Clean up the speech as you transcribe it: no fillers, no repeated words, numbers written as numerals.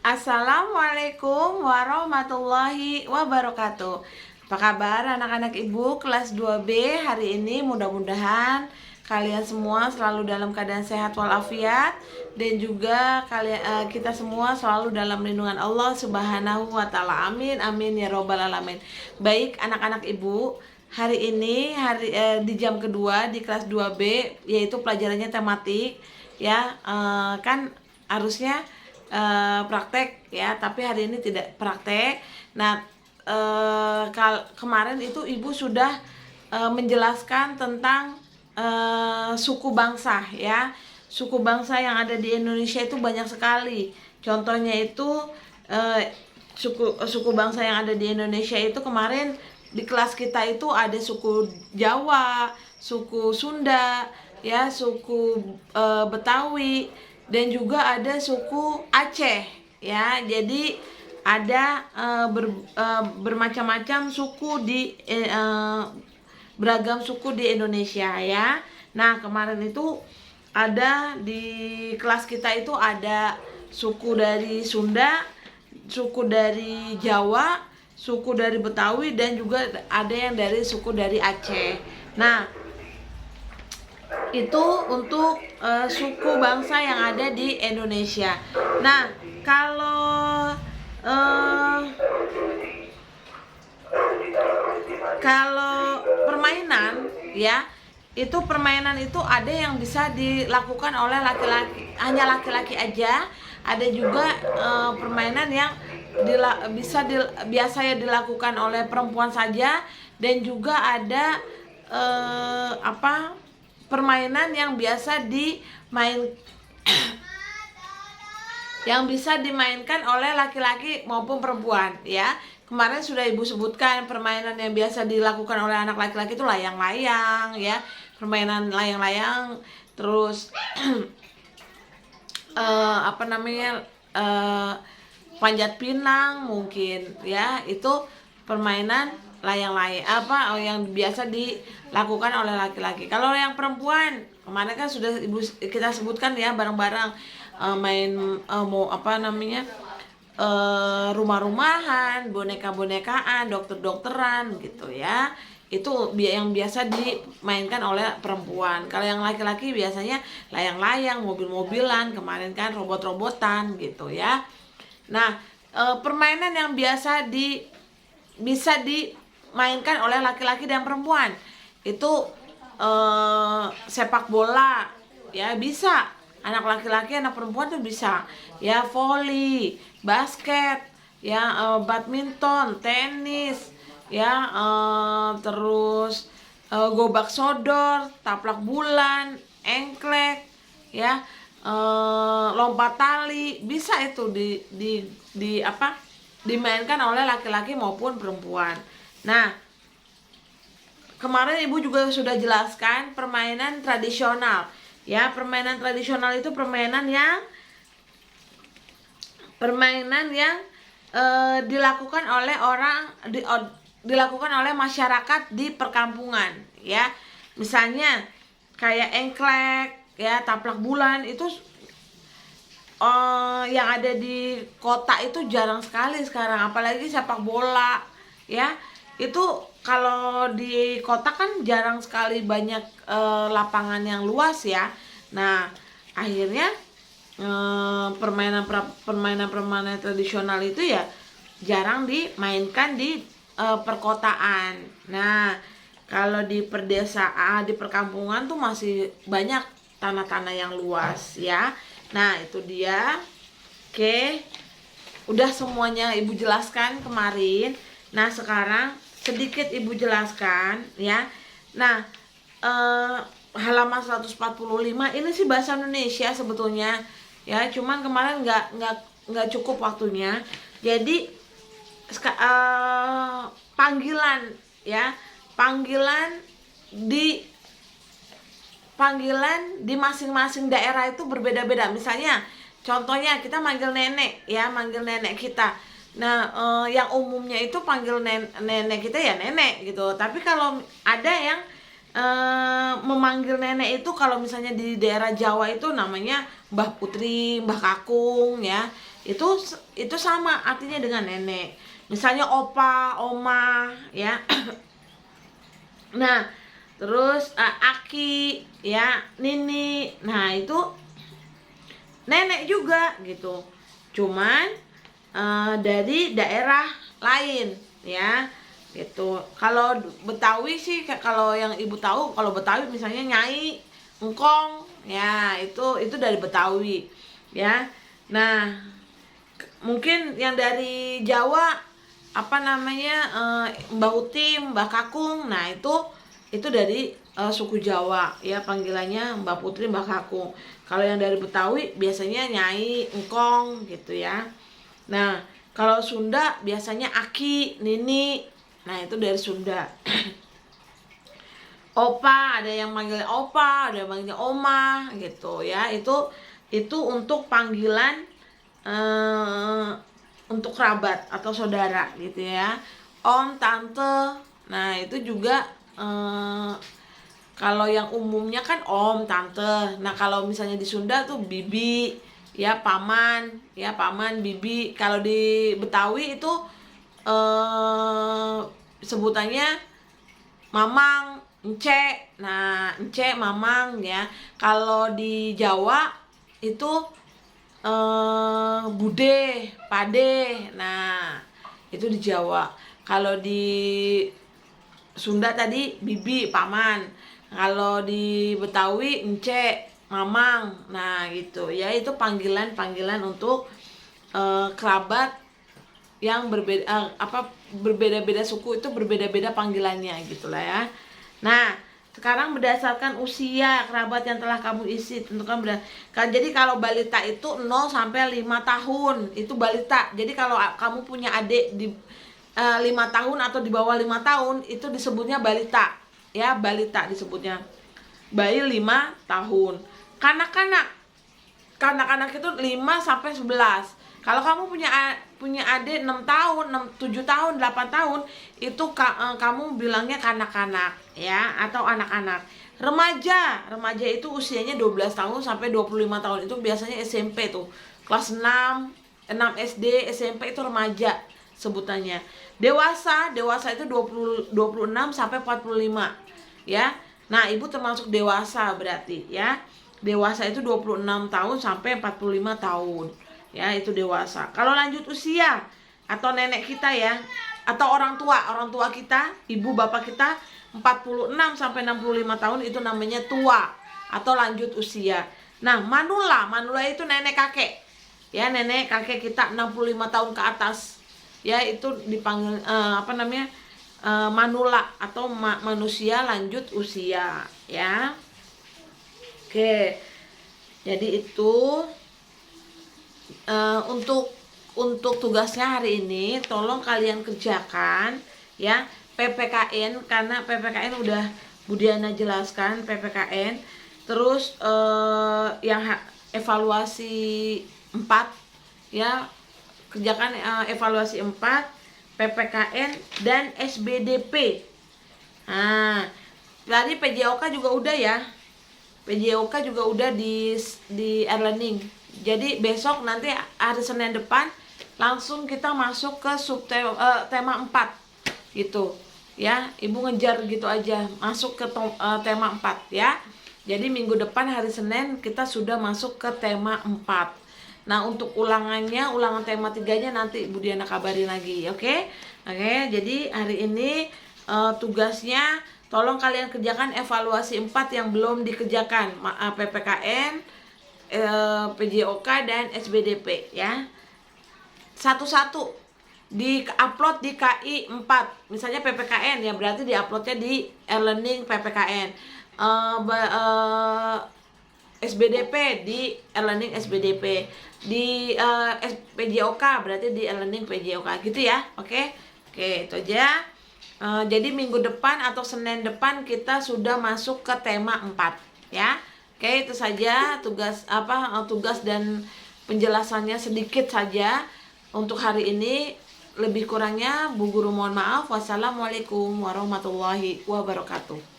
Assalamualaikum warahmatullahi wabarakatuh. Apa kabar anak-anak ibu kelas 2B hari ini? Mudah-mudahan kalian semua selalu dalam keadaan sehat walafiat dan juga kita semua selalu dalam lindungan Allah Subhanahu wa taala. Amin amin ya robbal alamin. Baik anak-anak ibu, hari ini di jam kedua di kelas 2B yaitu pelajarannya tematik ya. Kan harusnya praktek ya, tapi hari ini tidak praktek. Nah, kemarin itu ibu sudah menjelaskan tentang suku bangsa ya. Suku bangsa yang ada di Indonesia itu banyak sekali. Contohnya itu suku bangsa yang ada di Indonesia itu kemarin di kelas kita itu ada suku Jawa, suku Sunda, ya, suku Betawi, dan juga ada suku Aceh ya. Jadi ada bermacam-macam suku beragam suku di Indonesia ya. Nah, kemarin itu ada di kelas kita itu ada suku dari Sunda, suku dari Jawa, suku dari Betawi, dan juga ada yang dari suku dari Aceh. Nah, itu untuk suku bangsa yang ada di Indonesia. Nah, kalau permainan ya, itu permainan itu ada yang bisa dilakukan oleh laki-laki, hanya laki-laki aja. Ada juga permainan yang biasanya dilakukan oleh perempuan saja, dan juga ada permainan yang biasa yang bisa dimainkan oleh laki-laki maupun perempuan ya. Kemarin sudah ibu sebutkan permainan yang biasa dilakukan oleh anak laki-laki itu layang-layang ya, permainan layang-layang, terus panjat pinang mungkin ya. Itu permainan layang-layang yang biasa dilakukan oleh laki-laki. Kalau yang perempuan kemarin kan sudah kita sebutkan ya, bareng-bareng main rumah-rumahan, boneka-bonekaan, dokter-dokteran gitu ya. Itu yang biasa dimainkan oleh perempuan. Kalau yang laki-laki biasanya layang-layang, mobil-mobilan, kemarin kan robot-robotan gitu ya. Nah, permainan yang bisa dimainkan oleh laki-laki dan perempuan itu sepak bola ya, bisa. Anak laki-laki, anak perempuan tuh bisa ya. Voli, basket ya, badminton, tenis ya, terus gobak sodor, taplak bulan, engklek ya, lompat tali, bisa itu dimainkan oleh laki-laki maupun perempuan. Nah, kemarin ibu juga sudah jelaskan permainan tradisional ya. Permainan tradisional itu permainan yang dilakukan oleh masyarakat di perkampungan ya. Misalnya kayak engklek ya, taplak bulan itu yang ada di kota itu jarang sekali sekarang. Apalagi sepak bola ya, itu kalau di kota kan jarang sekali, banyak lapangan yang luas ya. Nah, akhirnya permainan tradisional itu ya jarang dimainkan di perkotaan. Nah, kalau di pedesaan, di perkampungan tuh masih banyak tanah-tanah yang luas ya. Nah, itu dia. Oke, udah semuanya ibu jelaskan kemarin. Nah, sekarang sedikit ibu jelaskan ya. Nah, halaman 145 ini sih bahasa Indonesia sebetulnya ya, cuman kemarin nggak cukup waktunya. Jadi panggilan ya, panggilan di masing-masing daerah itu berbeda-beda. Misalnya contohnya kita manggil nenek ya, manggil nenek kita. Nah, yang umumnya itu panggil nenek kita ya nenek gitu. Tapi kalau ada yang memanggil nenek itu, kalau misalnya di daerah Jawa itu namanya Mbah Putri, Mbah Kakung ya. itu sama artinya dengan nenek. Misalnya opa, oma, ya. Nah, terus aki, ya, nini. Nah, itu nenek juga gitu. Cuman dari daerah lain, ya. Gitu. Kalau Betawi sih, kalau yang ibu tahu, kalau Betawi misalnya nyai, engkong, ya itu dari Betawi, ya. Nah, mungkin yang dari Jawa apa namanya, Mbah Utim, Mbah Kakung. Nah, itu dari suku Jawa, ya, panggilannya Mbah Putri, Mbah Kakung. Kalau yang dari Betawi biasanya Nyai, Engkong gitu, ya. Nah, kalau Sunda biasanya Aki, Nini. Nah, itu dari Sunda. Opa, ada yang manggilnya opa, ada yang manggilnya oma gitu, ya. Itu untuk panggilan untuk kerabat atau saudara gitu, ya. Om, tante. Nah, itu juga kalau yang umumnya kan om, tante. Nah, kalau misalnya di Sunda tuh bibi, ya, paman, bibi. Kalau di Betawi itu sebutannya mamang, ence. Nah, ence, mamang, ya. Kalau di Jawa itu bude, pade. Nah, itu di Jawa. Kalau di Sunda tadi bibi, paman. Kalau di Betawi ence, mamang. Nah, gitu, ya. Itu panggilan-panggilan untuk kerabat yang berbeda-beda suku, itu berbeda-beda panggilannya gitulah, ya. Nah, sekarang berdasarkan usia kerabat yang telah kamu isi, tentukan jadi kalau balita itu 0 sampai 5 tahun, itu balita. Jadi kalau kamu punya adik di 5 tahun atau di bawah 5 tahun, itu disebutnya balita, ya, balita disebutnya. Bayi 5 tahun. Kanak-kanak itu 5 sampai 11. Kalau kamu punya adik 6 tahun, 7 tahun, 8 tahun, itu kamu bilangnya kanak-kanak, ya, atau anak-anak. Remaja itu usianya 12 tahun sampai 25 tahun. Itu biasanya SMP tuh. Kelas 6 SD, SMP itu remaja sebutannya. Dewasa itu 26 sampai 45, ya. Nah, ibu termasuk dewasa berarti, ya. Dewasa itu 26 tahun sampai 45 tahun. Ya, itu dewasa. Kalau lanjut usia atau nenek kita, ya, atau orang tua kita, ibu bapak kita 46 sampai 65 tahun, itu namanya tua atau lanjut usia. Nah, manula itu nenek kakek. Ya, nenek kakek kita 65 tahun ke atas. Ya, itu dipanggil manula atau manusia lanjut usia, ya. Oke. Jadi itu untuk tugasnya hari ini, tolong kalian kerjakan, ya, PPKN, karena PPKN udah Budiana jelaskan PPKN. Terus yang evaluasi 4, ya, kerjakan evaluasi 4, PPKN dan SBDP. Nah, tadi PJOK juga udah, ya. PJOK juga udah di e-learning. Jadi besok nanti hari Senin depan langsung kita masuk ke tema 4 gitu, ya. Ibu ngejar gitu aja masuk ke tema 4, ya. Jadi minggu depan hari Senin kita sudah masuk ke tema 4. Nah, untuk ulangan tema 3-nya nanti Bu Diana kabarin lagi, oke? Oke, jadi hari ini tugasnya tolong kalian kerjakan evaluasi 4 yang belum dikerjakan, PPKN, PJOK dan SBDP, ya. Satu-satu di-upload di KI 4. Misalnya PPKN, ya, berarti di-uploadnya di e-learning PPKN. SBDP di e-learning SBDP. Di PJOK berarti di e-learning PJOK, gitu, ya. Oke, itu aja. Jadi minggu depan atau Senin depan kita sudah masuk ke tema 4, ya. Oke, itu saja tugas dan penjelasannya sedikit saja untuk hari ini. Lebih kurangnya Bu Guru mohon maaf. Wassalamualaikum warahmatullahi wabarakatuh.